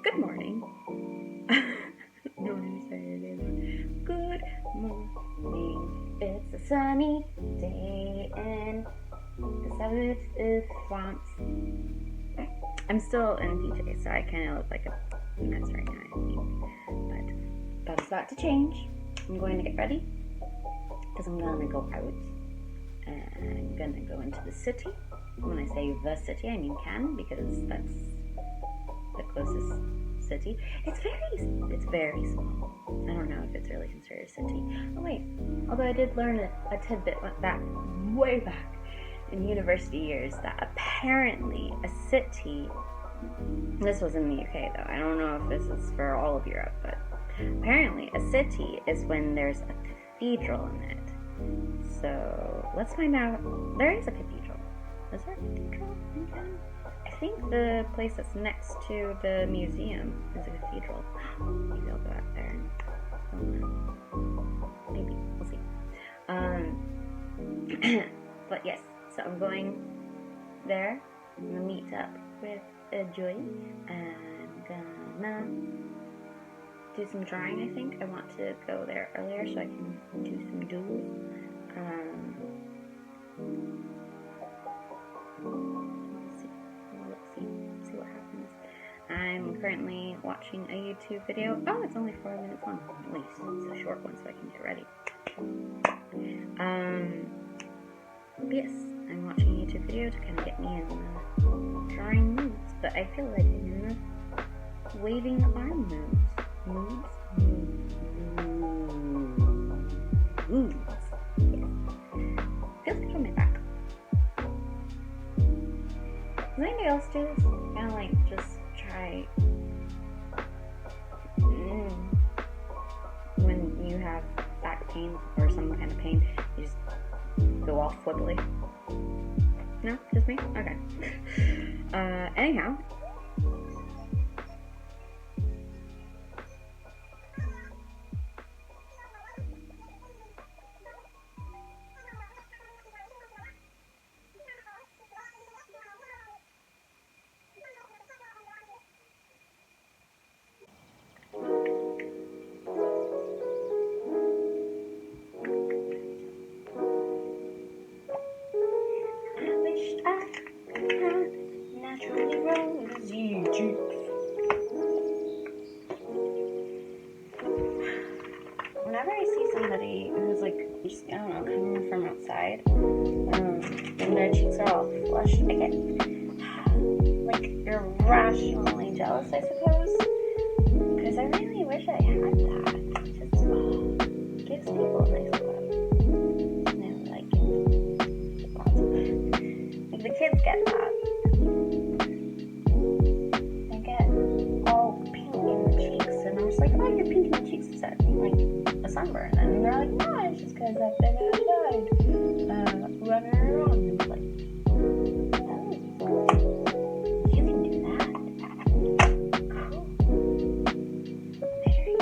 Good morning. No one said it is. Good morning. It's a sunny day and the south is France. I'm still in PJs, so I kind of look like a mess right now, I think. But that's about to change. I'm going to get ready because I'm going to go out. And I'm going to go into the city. When I say the city, I mean Cannes, because that's the closest city. It's very small. I don't know if it's really considered a city. Oh wait, although I did learn a tidbit way back in university years that apparently a city, this was in the UK though, I don't know if this is for all of Europe, but apparently a city is when there's a cathedral in it. So let's find out. There is a cathedral. Is there a cathedral in Cannes? I think the place that's next to the museum is a cathedral. Maybe I'll go out there and film that. Maybe. We'll see. But yes, so I'm going there. I'm gonna meet up with Joy. I'm gonna do some drawing, I think. I want to go there earlier so I can do some doodles. See what happens. I'm currently watching a YouTube video. Oh, it's only 4 minutes long, at least. It's a short one so I can get ready. Yes, I'm watching a YouTube video to kind of get me in the drawing moods, but I feel like I'm in the waving arm moods. Yes. Feels good on my back. Does anybody else do this? Kind of like just try when you have back pain or some kind of pain, you just go all flippily. No? Just me? Okay. Anyhow. Naturally rosy cheeks. Whenever I see somebody who's like, just, I don't know, coming from outside, and their cheeks are all flushed, I get like irrationally jealous, I suppose, because I really wish I had that. It just gives people a nice look. And I like it. Lots of it. Like the kids get that. Like, oh, you're pink in the cheeks, is that like a sunburn? And they're like, no, it's just because I've been outside running around. And I'm like, oh, you can do that. Cool. Very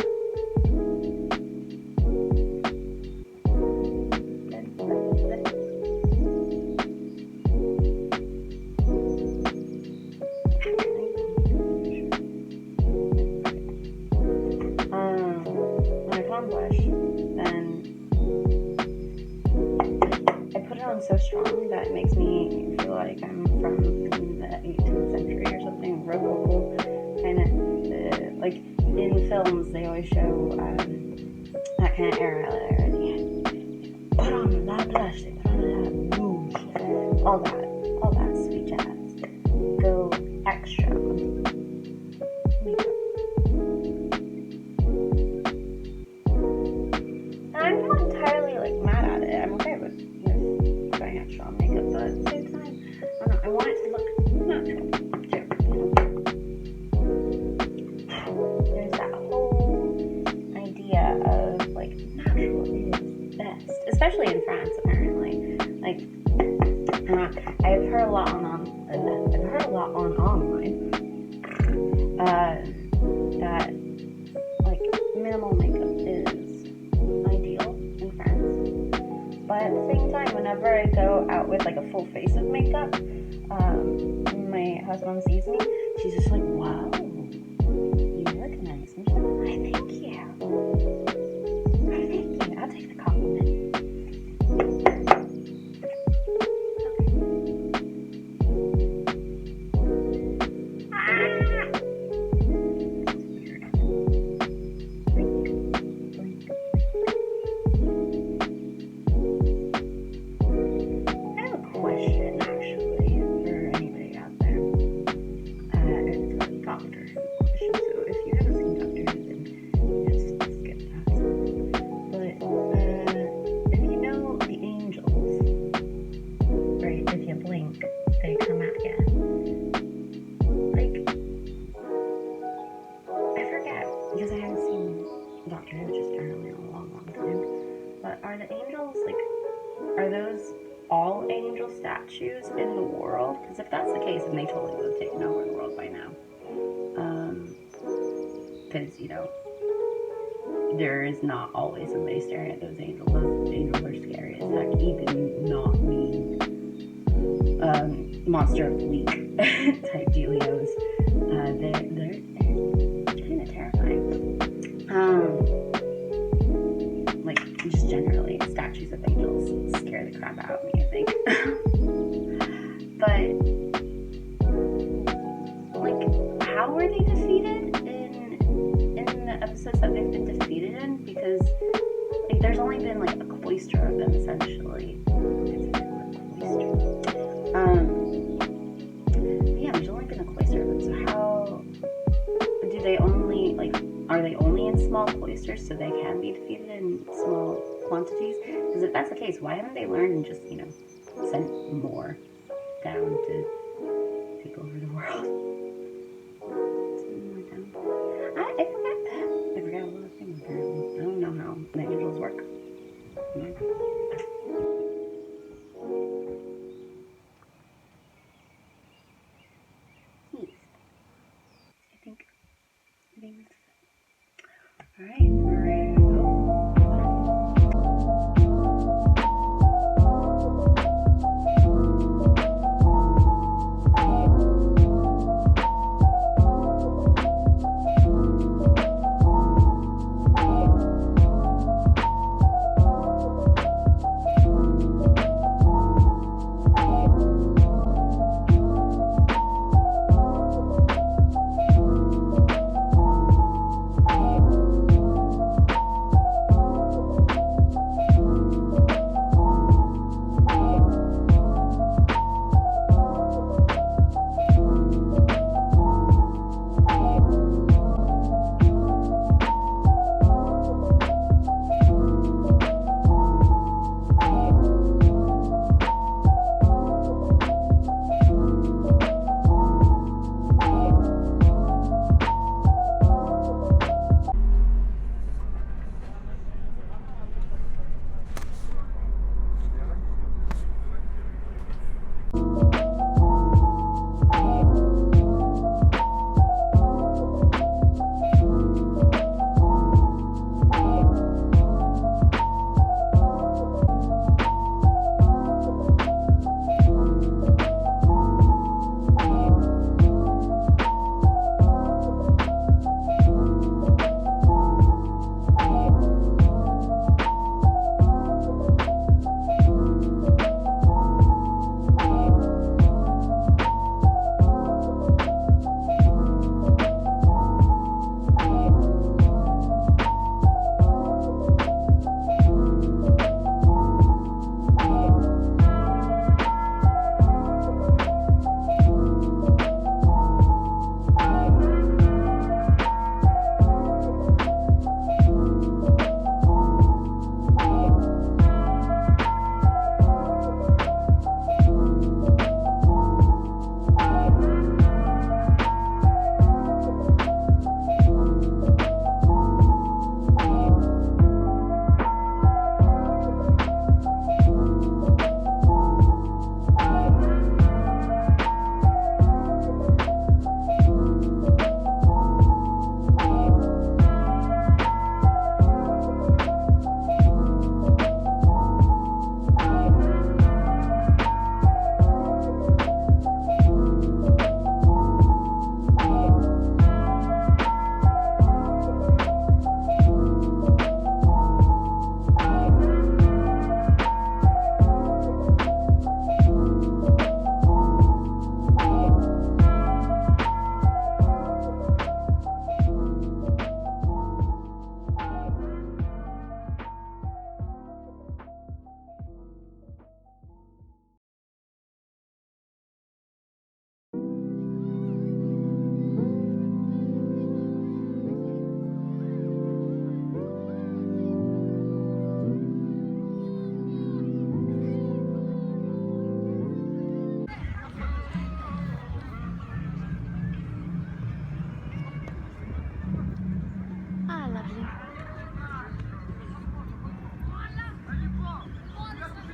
so strong that it makes me feel like I'm from the 18th century or something, rococo kind of, like in films they always show that kind of era there. They put on a lot of blush, they put on a lot of rouge, all that sweet jazz. Go extra makeup. And I'm not entirely like mad at it. I'm okay with extra makeup, but at the same time, I don't know, I want it to look natural too, There's that whole idea of like natural is best, especially in France apparently. Like I've heard a lot on online that like full face of makeup, my husband sees me, she's just like, wow, you look nice. I'm just like, why, thank you. Why, thank you. I'll take the compliment. Because I haven't seen Doctor Who just generally in a long, long time. But are the angels, like, are those all angel statues in the world? Because if that's the case, then they totally would have taken over the world by now. Because, you know, there is not always somebody staring at those angels. Those angels are scary as heck, even not being monster of the week type dealios. They're kind of terrifying. Like, just generally, statues of angels scare the crap out of me, I think. But, like, how were they defeated in the episodes that they've been defeated in? Because, like, there's only been, like, a cloister of them, essentially. Yeah, there's only been a cloister of them, so how... Do they only, like, are they only in small cloisters so they can be defeated in small quantities? Because if that's the case, why haven't they learned and just, you know, sent more down to take over the world? I forgot a lot of things, apparently. I don't know how the angels work. I think that's alright, we're ready to go.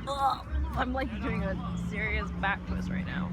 Ugh, I'm like doing a serious back twist right now.